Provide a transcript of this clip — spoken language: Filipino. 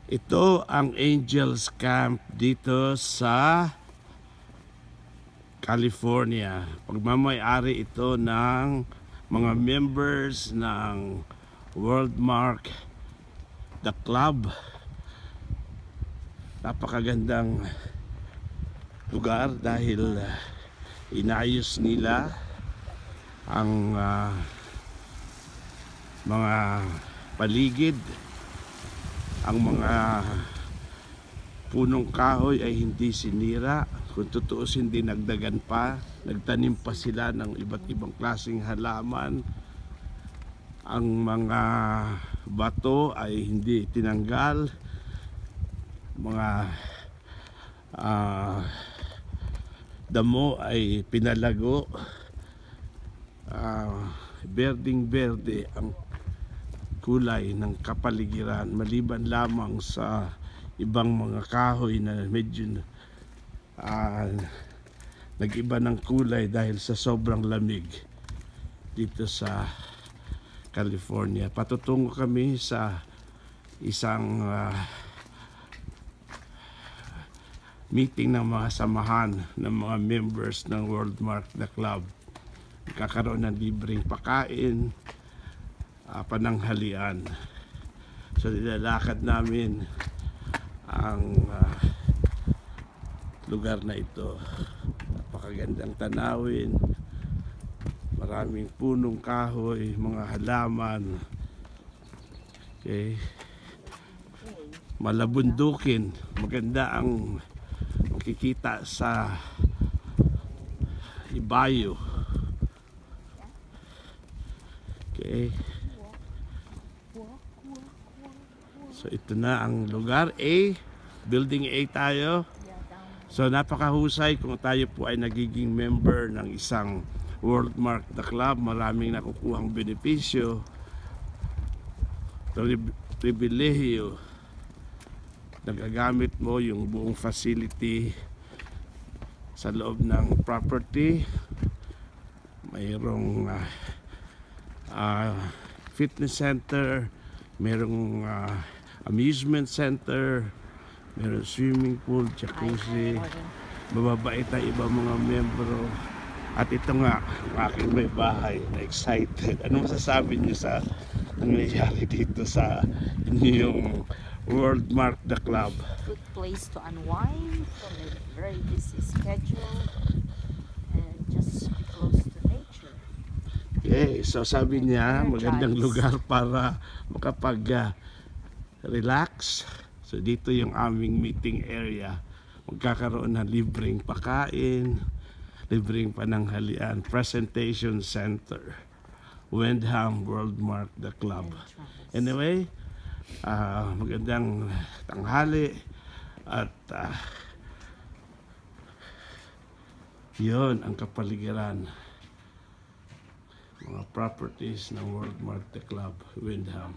Ito ang Angels Camp dito sa California. Pagmamay-ari ito ng mga members ng World Mark the Club. Napakagandang lugar dahil inayos nila ang mga paligid. Ang mga punong kahoy ay hindi sinira. Kung tutuusin, dinagdagan pa. Nagtanim pa sila ng iba't ibang klaseng halaman. Ang mga bato ay hindi tinanggal. Mga damo ay pinalago. Berding-berde ang kulay ng kapaligiran, maliban lamang sa ibang mga kahoy na medyo nag-iba ng kulay dahil sa sobrang lamig dito sa California. Patutungo kami sa isang meeting ng mga samahan ng mga members ng World Mark the Club. Kakaroon ng libreng pakain, pananghalian. So nilalakad namin ang lugar na ito. Napakagandang tanawin, maraming punong kahoy, mga halaman. Okay. Malabundukin, maganda ang makikita sa ibayo. Okay. So ito na ang lugar A, building A tayo. So napakahusay kung tayo po ay nagiging member ng isang World Mark the Club. Maraming nakukuhang benepisyo, pribilehiyo. Nagagamit mo yung buong facility sa loob ng property. Mayroong fitness center, mayroong amusement center, mayroong swimming pool, jacuzzi, mababait na ibang mga membro. At ito nga, ang aking may bahay na excited. Ano masasabi niyo sa nangyayari dito sa inyong World Mark the Club? Good place to unwind from a very busy schedule and just be close to nature. Okay, so sabi niya, magandang lugar para makapag-relax. So dito yung aming meeting area. Magkakaroon ng libreng pakain, libreng pananghalian, presentation center, Wyndham World Mark the Club. Anyway, magandang tanghali at yun ang kapaligiran, mga properties ng World Mark the Club, Wyndham.